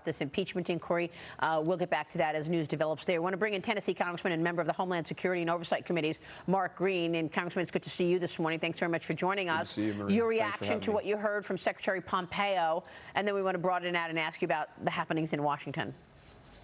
this impeachment inquiry. We'll get back to that as news develops there. I want to bring in Tennessee Congressman and member of the Homeland Security and Oversight Committees, Mark Green. And Congressman, it's good to see you this morning. Thanks very much for joining us. Good to see you, Maria. Your reaction to what you heard from Secretary Pompeo, and then we want to broaden it out and ask you about the happenings in Washington.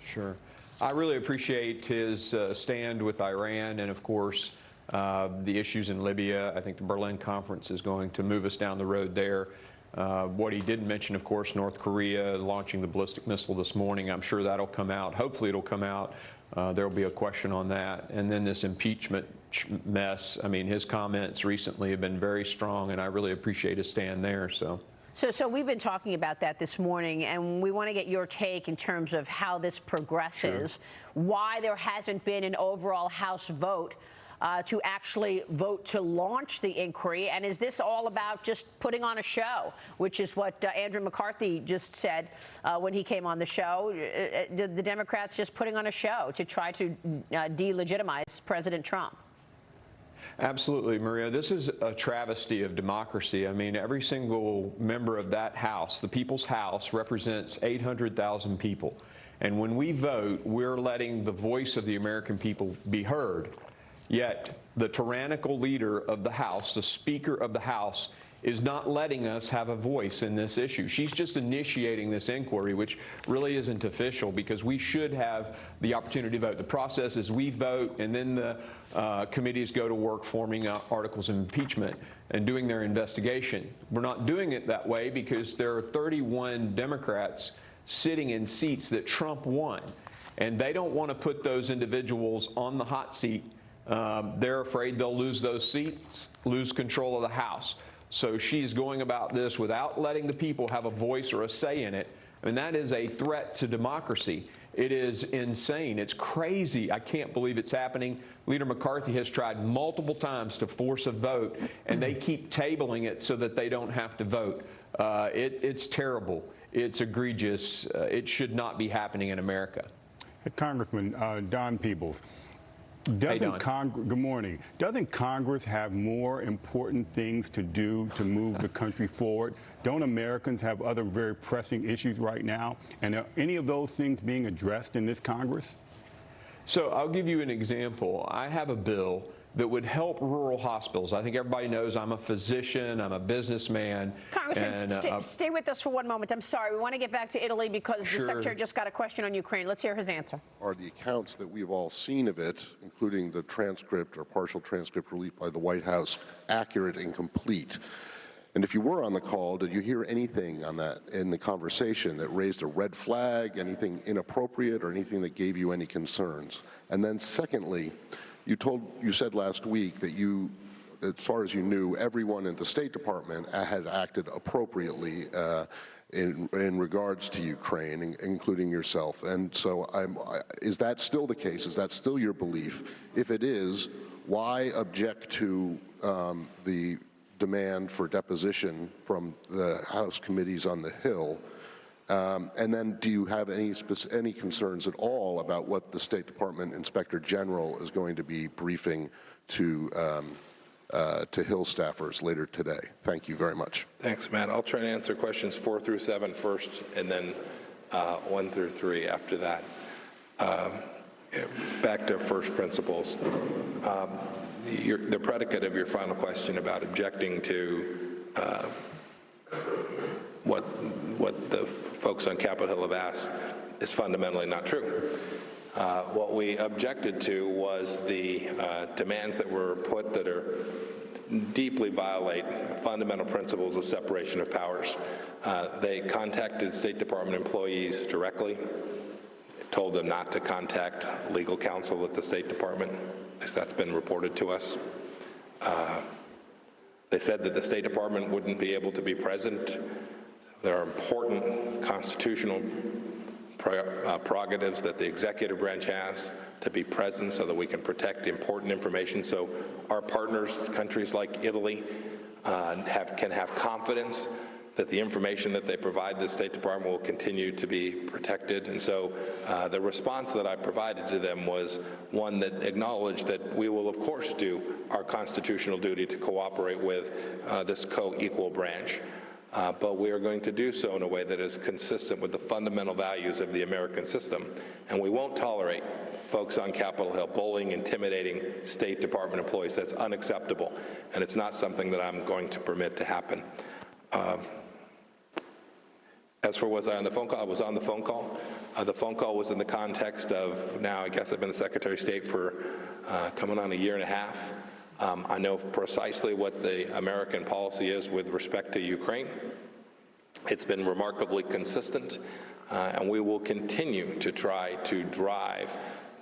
Sure. I really appreciate his stand with Iran and, of course, the issues in Libya. I think the Berlin Conference is going to move us down the road there. What he didn't mention, of course, North Korea launching the ballistic missile this morning. I'm sure that'll come out. Hopefully it'll come out. There'll be a question on that. And then this impeachment mess. I mean, his comments recently have been very strong, and I really appreciate his stand there. So we've been talking about that this morning, and we want to get your take in terms of how this progresses, why there hasn't been an overall House vote to actually vote to launch the inquiry, and is this all about just putting on a show, which is what Andrew McCarthy just said when he came on the show. The Democrats just putting on a show to try to delegitimize President Trump. Absolutely, Maria. This is a travesty of democracy. I mean, every single member of that House, the People's House, represents 800,000 people. And when we vote, we're letting the voice of the American people be heard. Yet the tyrannical leader of the House, the Speaker of the House, is not letting us have a voice in this issue. She's just initiating this inquiry, which really isn't official, because we should have the opportunity to vote. The process is we vote, and then the committees go to work forming articles of impeachment and doing their investigation. We're not doing it that way because there are 31 Democrats sitting in seats that Trump won, and they don't want to put those individuals on the hot seat. They're afraid they'll lose those seats, lose control of the House. So she's going about this without letting the people have a voice or a say in it. And that is a threat to democracy. It is insane. It's crazy. I can't believe it's happening. Leader McCarthy has tried multiple times to force a vote, and they keep tabling it so that they don't have to vote. It's terrible. It's egregious. It should not be happening in America. Congressman Don Peebles. Good morning. Doesn't Congress have more important things to do to move the country forward? Don't Americans have other very pressing issues right now? And are any of those things being addressed in this Congress? So I'll give you an example. I have a bill that would help rural hospitals. I think everybody knows I'm a physician, I'm a businessman. Congressman, stay with us for one moment. I'm sorry, we want to get back to Italy because the Secretary just got a question on Ukraine. Let's hear his answer. Are the accounts that we've all seen of it, including the transcript or partial transcript released by the White House, accurate and complete? And if you were on the call, did you hear anything on that in the conversation that raised a red flag, anything inappropriate, or anything that gave you any concerns? And then secondly, you said last week that you, as far as you knew, everyone in the State Department had acted appropriately in regards to Ukraine, including yourself. And so is that still the case? Is that still your belief? If it is, why object to the demand for deposition from the House committees on the Hill? And then do you have any concerns at all about what the State Department Inspector General is going to be briefing to Hill staffers later today? Thank you very much. Thanks, Matt. I'll try to answer questions 4 through 7 first, and then 1 through 3 after that. Back to first principles. The predicate of your final question about objecting to what the folks on Capitol Hill have asked is fundamentally not true. What we objected to was the demands that were put that are deeply violate fundamental principles of separation of powers. They contacted State Department employees directly, told them not to contact legal counsel at the State Department, as that's been reported to us. They said that the State Department wouldn't be able to be present. There are important constitutional prerogatives that the executive branch has to be present so that we can protect important information. So our partners, countries like Italy, can have confidence that the information that they provide the State Department will continue to be protected. And so the response that I provided to them was one that acknowledged that we will, of course, do our constitutional duty to cooperate with this co-equal branch. but we are going to do so in a way that is consistent with the fundamental values of the American system. And we won't tolerate folks on Capitol Hill bullying, intimidating State Department employees. That's unacceptable, and it's not something that I'm going to permit to happen. As for was I on the phone call, I was on the phone call. The phone call was in the context of, now I guess I've been the Secretary of State for coming on a year and a half. I know precisely what the American policy is with respect to Ukraine. It's been remarkably consistent, and we will continue to try to drive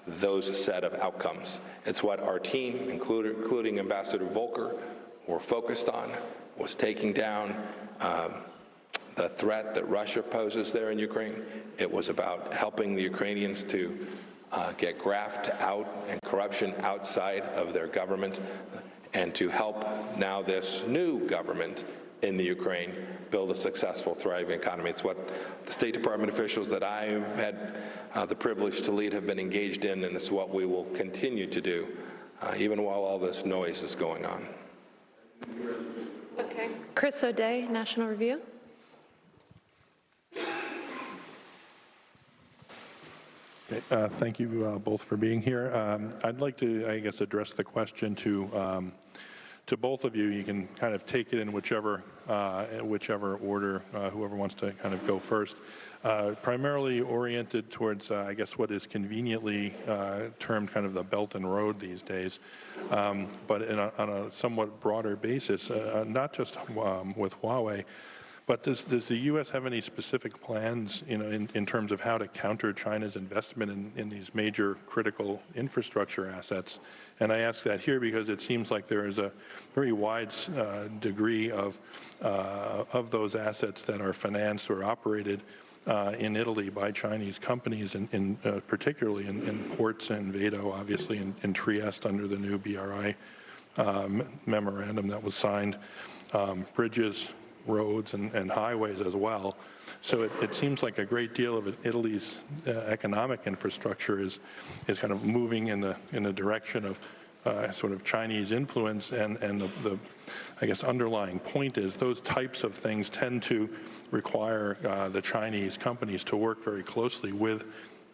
those set of outcomes. It's what our team, including Ambassador Volker, were focused on, was taking down the threat that Russia poses there in Ukraine. It was about helping the Ukrainians to get graft out and corruption outside of their government, and to help now this new government in the Ukraine build a successful, thriving economy. It's what the State Department officials that I've had the privilege to lead have been engaged in, and it's what we will continue to do, even while all this noise is going on. Okay. Chris O'Day, National Review. Thank you both for being here. I'd like to, I guess, address the question to both of you. You can kind of take it in whichever order, whoever wants to kind of go first. Primarily oriented towards, I guess, what is conveniently termed kind of the Belt and Road these days, but on a somewhat broader basis, not just with Huawei. But does the U.S. have any specific plans, in terms of how to counter China's investment in these major critical infrastructure assets? And I ask that here because it seems like there is a very wide degree of those assets that are financed or operated in Italy by Chinese companies, particularly in ports and Vado, obviously in Trieste under the new BRI memorandum that was signed, bridges, roads and highways as well. So it seems like a great deal of Italy's economic infrastructure is kind of moving in the direction of sort of Chinese influence, and the I guess underlying point is those types of things tend to require the Chinese companies to work very closely with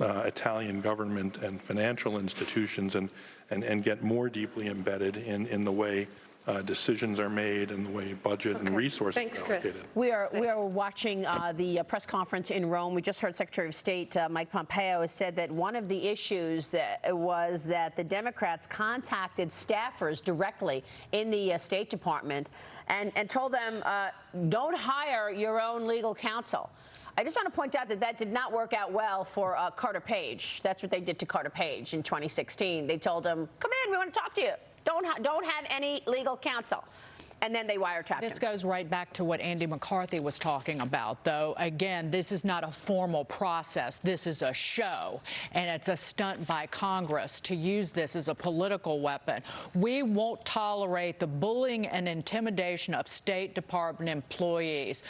Italian government and financial institutions and get more deeply embedded in the way decisions are made and the way budget and resources Thanks, are allocated. Chris. We are watching the press conference in Rome. We just heard Secretary of State Mike Pompeo has said that one of the issues was that the Democrats contacted staffers directly in the State Department and told them, don't hire your own legal counsel. I just want to point out that did not work out well for Carter Page. That's what they did to Carter Page in 2016. They told him, come in, we want to talk to you. Don't have any legal counsel. And then they wiretapped him. This goes right back to what Andy McCarthy was talking about, though. Again, this is not a formal process. This is a show, and it's a stunt by Congress to use this as a political weapon. We won't tolerate the bullying and intimidation of State Department employees.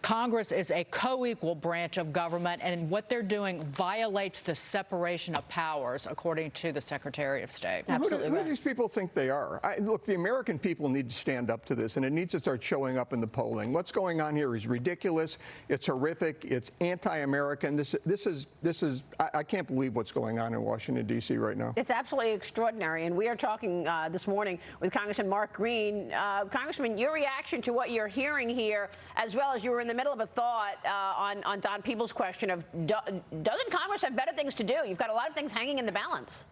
Congress is a co-equal branch of government, and what they're doing violates the separation of powers, according to the Secretary of State. Absolutely Who do these people think they are? Look, the American people need to stand up to this, and it needs to start showing up in the polling. What's going on here is ridiculous. It's horrific. It's anti-American. This is. I can't believe what's going on in Washington, D.C. right now. It's absolutely extraordinary. And we are talking this morning with Congressman Mark Green. Congressman, your reaction to what you're hearing here, as well as you were in the middle of a thought on Don Peoples' question of doesn't Congress have better things to do? You've got a lot of things hanging in the balance.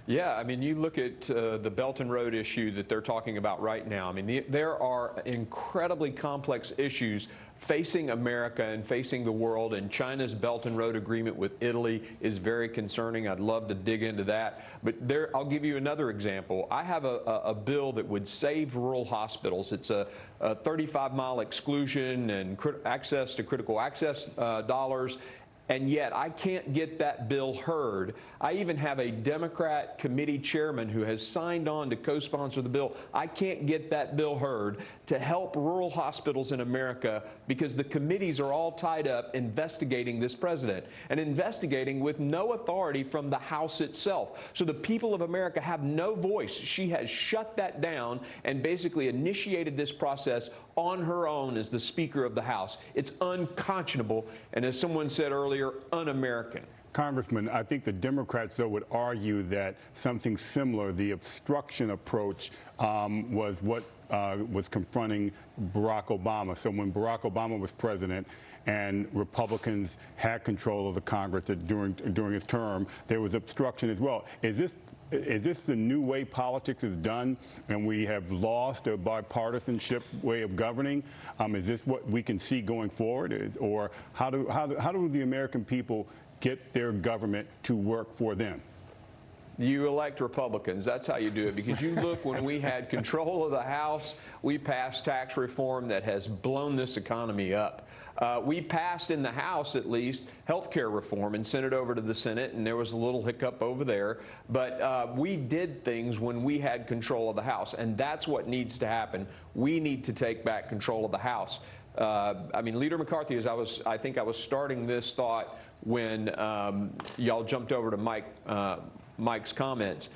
Yeah, I mean, you look at the Belt and Road issue that they're talking about right now. I mean, there are incredibly complex issues facing America and facing the world, and China's Belt and Road Agreement with Italy is very concerning. I'd love to dig into that. But I'll give you another example. I have a bill that would save rural hospitals. It's a 35-mile exclusion and access to critical access dollars. and yet I can't get that bill heard. I even have a Democrat committee chairman who has signed on to co-sponsor the bill. I can't get that bill heard to help rural hospitals in America because the committees are all tied up investigating this president and investigating with no authority from the House itself. So the people of America have no voice. She has shut that down and basically initiated this process on her own as the Speaker of the House. It's unconscionable, and as someone said earlier, un-American. Congressman, I think the Democrats, though, would argue that something similar, the obstruction approach, was what was confronting Barack Obama. So when Barack Obama was president and Republicans had control of the Congress during his term, there was obstruction as well. Is this the new way politics is done, and we have lost a bipartisanship way of governing? Is this what we can see going forward, or how do the American people get their government to work for them? You elect Republicans. That's how you do it. Because you look, when we had control of the House, we passed tax reform that has blown this economy up. We passed in the House, at least, health care reform and sent it over to the Senate, and there was a little hiccup over there. But we did things when we had control of the House, and that's what needs to happen. We need to take back control of the House. I mean, Leader McCarthy, I think I was starting this thought when y'all jumped over to Mike's comments.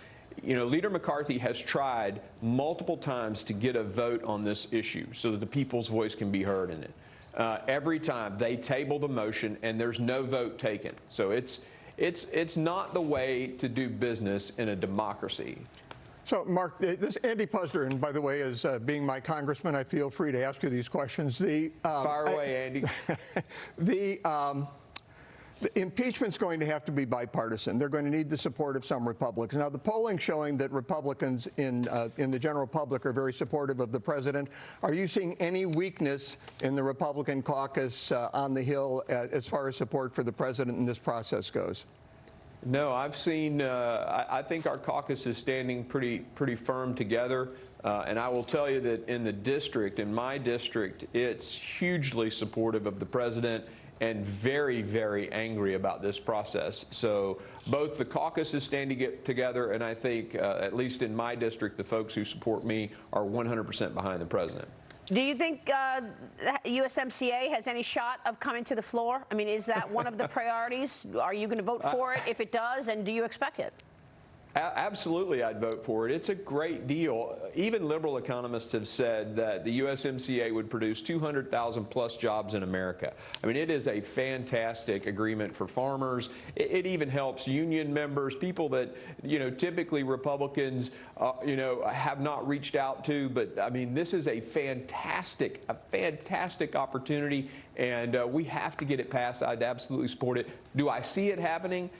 You know, Leader McCarthy has tried multiple times to get a vote on this issue so that the people's voice can be heard in it. Every time they table the motion and there's no vote taken. So it's not the way to do business in a democracy. So, Mark, this Andy Puzder, and by the way, as being my congressman, I feel free to ask you these questions. Fire away, Andy. The impeachment's going to have to be bipartisan. They're going to need the support of some Republicans. Now, the polling showing that Republicans in the general public are very supportive of the president. Are you seeing any weakness in the Republican caucus on the Hill as far as support for the president and this process goes? No, I've seen. I think our caucus is standing pretty firm together. And I will tell you that in the district, in my district, it's hugely supportive of the president and very, very angry about this process. So both the caucus is standing together, and I think, at least in my district, the folks who support me are 100% behind the president. Do you think USMCA has any shot of coming to the floor? I mean, is that one of the priorities? Are you going to vote for it if it does, and do you expect it? Absolutely, I'd vote for it. It's a great deal. Even liberal economists have said that the USMCA would produce 200,000 plus jobs in America. I mean, it is a fantastic agreement for farmers. It even helps union members, people that, you know, typically Republicans, you know, have not reached out to. But I mean, this is a fantastic opportunity, and we have to get it passed. I'd absolutely support it. Do I see it happening?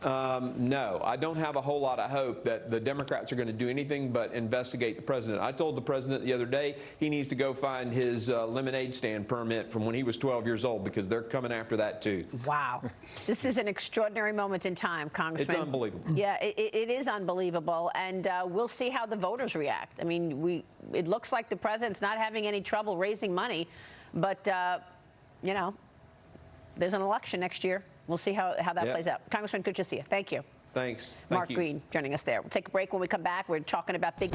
No, I don't have a whole lot of hope that the Democrats are going to do anything but investigate the president. I told the president the other day he needs to go find his lemonade stand permit from when he was 12 years old, because they're coming after that too. Wow. This is an extraordinary moment in time, Congressman. It's unbelievable. Yeah, it is unbelievable, and we'll see how the voters react. I mean, it looks like the president's not having any trouble raising money, but, you know, there's an election next year. We'll see how that plays out. Congressman, good to see you. Thank you. Thanks. Mark Green joining us there. We'll take a break. When we come back, we're talking about big...